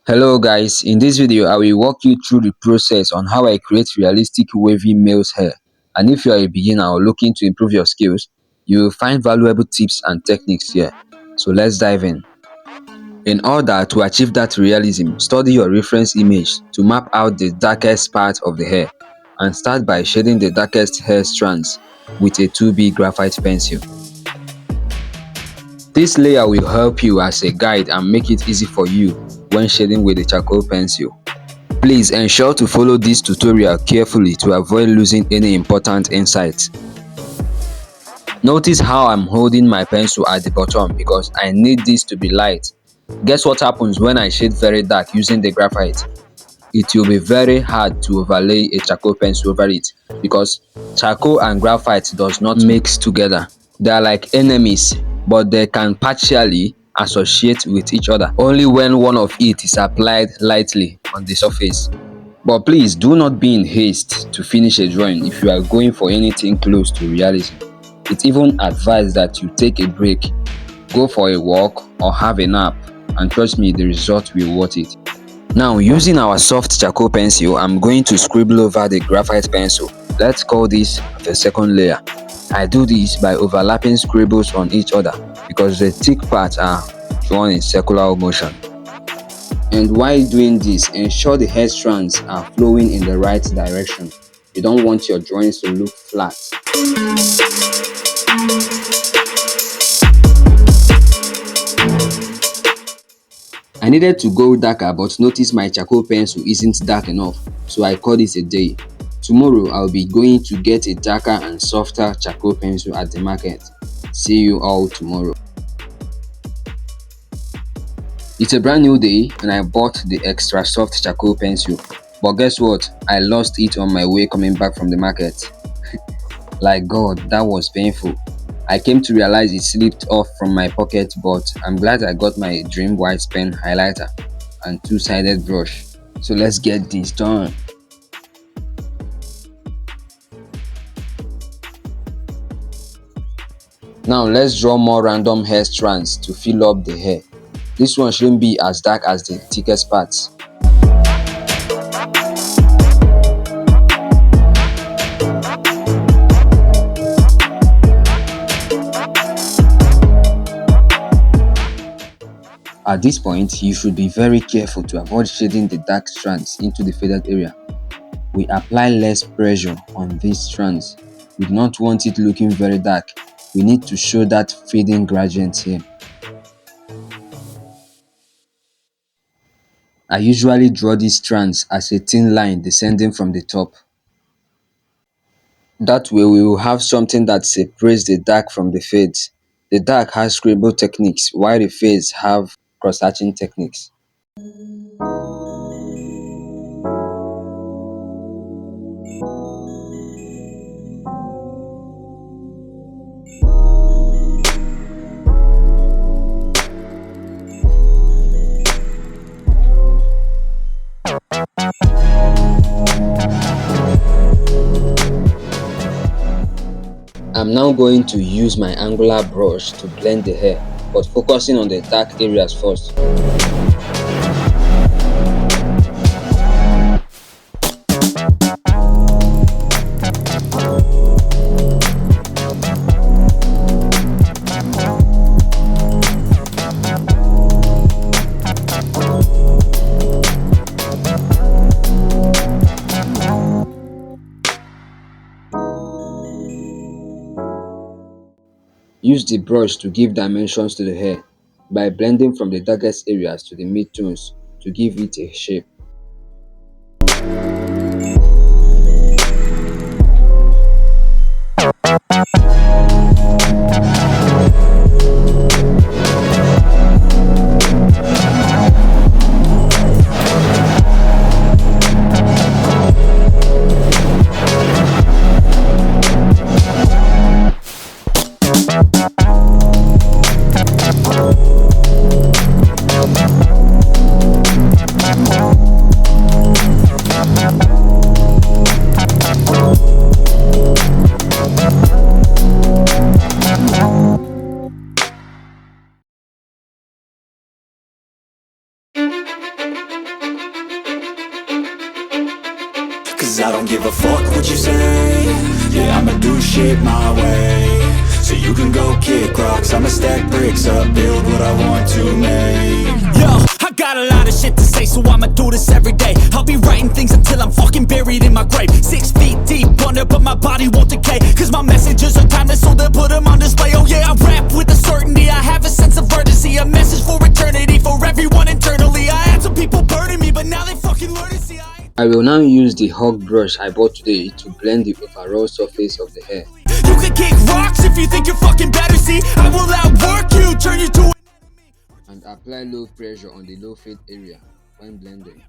Hello guys, in this video I will walk you through the process on how I create realistic wavy male's hair. And if you are a beginner or looking to improve your skills, you will find valuable tips and techniques here. So let's dive in. In order to achieve that realism, study your reference image to map out the darkest part of the hair and start by shading the darkest hair strands with a 2B graphite pencil. This layer will help you as a guide and make it easy for you when shading with a charcoal pencil. Please ensure to follow this tutorial carefully to avoid losing any important insights. Notice how I'm holding my pencil at the bottom because I need this to be light. Guess what happens when I shade very dark using the graphite? It will be very hard to overlay a charcoal pencil over it because charcoal and graphite does not mix together. They are like enemies, but they can partially associate with each other only when one of it is applied lightly on the surface. But please do not be in haste to finish a drawing if you are going for anything close to realism. It's even advised that you take a break, go for a walk or have a nap, and trust me, the result will be worth it. Now, using our soft charcoal pencil, I'm going to scribble over the graphite pencil. Let's call this the second layer. I do this by overlapping scribbles on each other because the thick parts are drawn in circular motion. And while doing this, ensure the hair strands are flowing in the right direction. You don't want your drawings to look flat. I needed to go darker, but notice my charcoal pencil isn't dark enough, so I called it a day. Tomorrow I'll be going to get a darker and softer charcoal pencil at the market. See you all tomorrow. It's a brand new day and I bought the extra soft charcoal pencil. But guess what? I lost it on my way coming back from the market. Like God, that was painful. I came to realize it slipped off from my pocket, but I'm glad I got my dream white pen highlighter and two-sided brush. So let's get this done. Now let's draw more random hair strands to fill up the hair. This one shouldn't be as dark as the thickest parts. At this point, you should be very careful to avoid shading the dark strands into the faded area. We apply less pressure on these strands. We do not want it looking very dark. We need to show that fading gradient here. I usually draw these strands as a thin line descending from the top. That way we will have something that separates the dark from the fades. The dark has scribble techniques while the fades have cross-hatching techniques. I'm now going to use my angular brush to blend the hair, but focusing on the dark areas first. Use the brush to give dimensions to the hair by blending from the darkest areas to the mid-tones to give it a shape. Cause I don't give a fuck what you say. Yeah, I'ma do shit my way. So you can go kick rocks, I'ma stack bricks up, build what I want to make. Yo, I got a lot of shit to say, so I'ma do this every day. I'll be writing things until I'm fucking buried in my grave. 6 feet deep under, but my body won't decay. Cause my messages are timeless, so they'll put them on display. Oh yeah, I rap with a certainty, I have a sense of urgency. A message for eternity, for everyone internally. I had some people burning me, but now they fucking learn to see I will now use the hug brush I bought today to blend the overall surface of the hair. You can kick rocks if you think you're fucking better. See, I will outwork you, turn you to And apply low pressure on the low fade area when blending.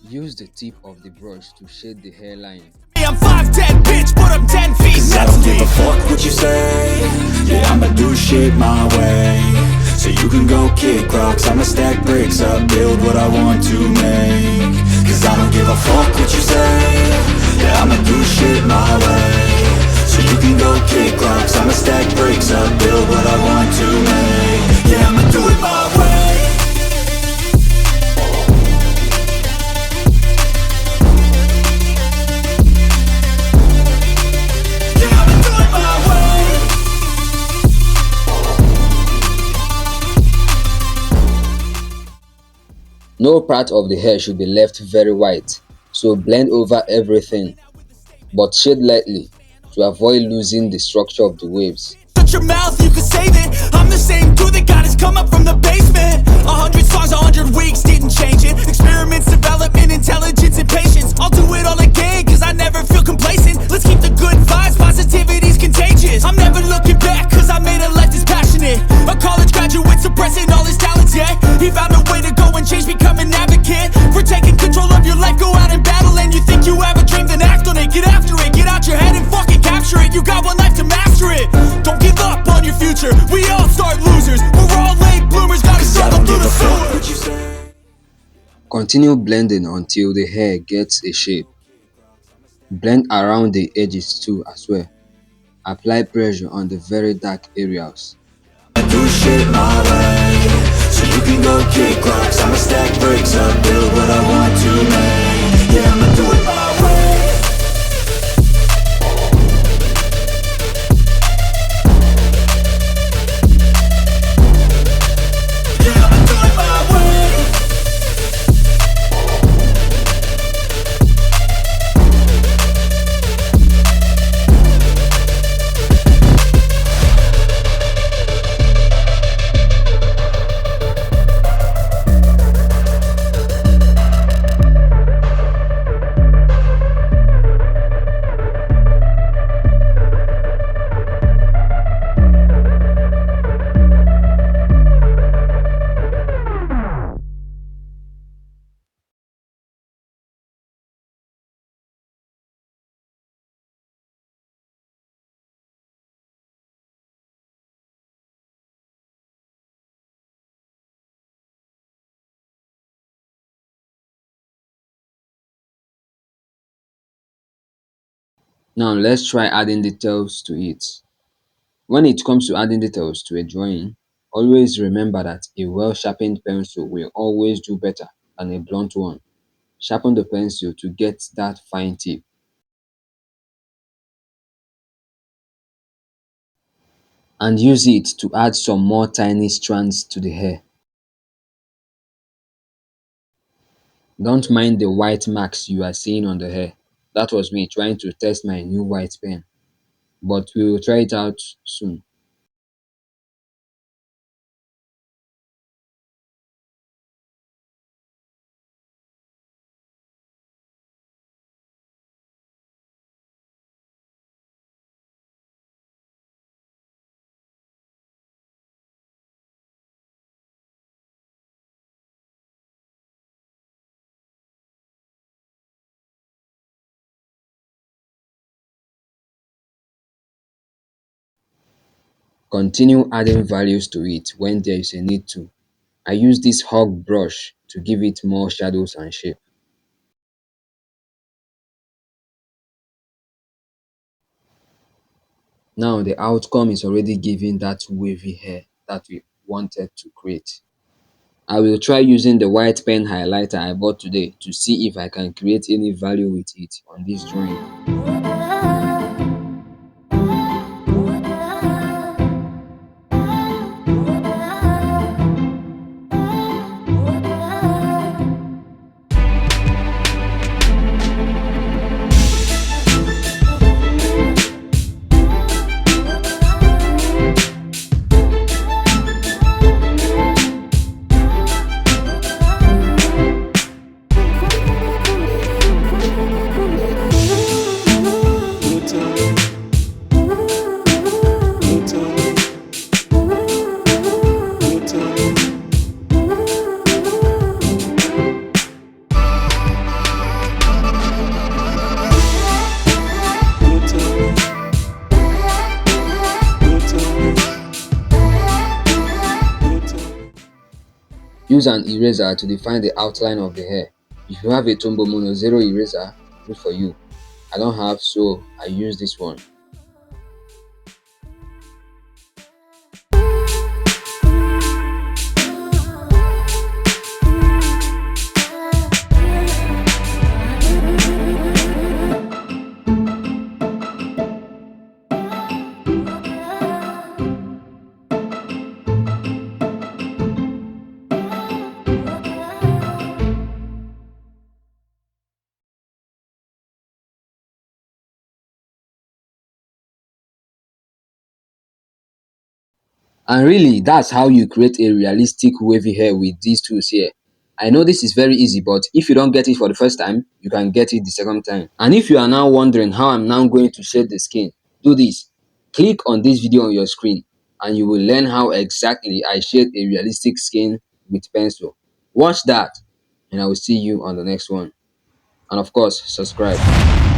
Use the tip of the brush to shade the hairline. I'm 5'10", bitch, but I'm 10 feet. Cause I don't give a fuck what you say. Yeah, I'ma do shit my way. So you can go kick rocks, I'ma stack bricks up, build what I want to make. Cause I don't give a fuck what you say. Yeah, I'ma do shit my way. So you can go kick rocks, I'ma stack bricks up, build what I want to make. Yeah, I'ma do it my way. No part of the hair should be left very white, so blend over everything, but shade lightly to avoid losing the structure of the waves. Shut your mouth, you can save it. I'm the same dude that got his come up from the basement. 100 songs, 100 weeks, didn't change it. Experiments, development, intelligence, and patience. I'll do it all again, cause I never feel complacent. Let's keep the good vibes, positivity's contagious. I'm never looking back, cause I made a life that's passionate. A college graduate suppressing all his talents, yeah. He found a way to go and change, become an advocate. For taking control of your life, go out and battle. And you think you have a dream, then act on it. Get after it, get out your head and fucking capture it. You got one life to master it. Don't give up on your future, we all start losers. We're all late bloomers, gotta struggle through the sewer. Continue blending until the hair gets a shape. Blend around the edges too as well. Apply pressure on the very dark areas. Do shit my way, so you can go kick rocks. I'ma stack bricks up, build what I want to make. Yeah, I'ma do it my way. Now let's try adding details to it. When it comes to adding details to a drawing, always remember that a well-sharpened pencil will always do better than a blunt one. Sharpen the pencil to get that fine tip. And use it to add some more tiny strands to the hair. Don't mind the white marks you are seeing on the hair. That was me trying to test my new white pen, but we will try it out soon. Continue adding values to it when there is a need to. I use this hug brush to give it more shadows and shape. Now the outcome is already giving that wavy hair that we wanted to create. I will try using the white pen highlighter I bought today to see if I can create any value with it on this drawing. Use an eraser to define the outline of the hair. If you have a Tombow Mono Zero eraser, good for you. I don't have, so I use this one. And really, that's how you create a realistic wavy hair with these tools here. I know this is very easy, but if you don't get it for the first time, you can get it the second time. And if you are now wondering how I'm now going to shade the skin, do this. Click on this video on your screen and you will learn how exactly I shade a realistic skin with pencil. Watch that and I will see you on the next one. And of course, subscribe.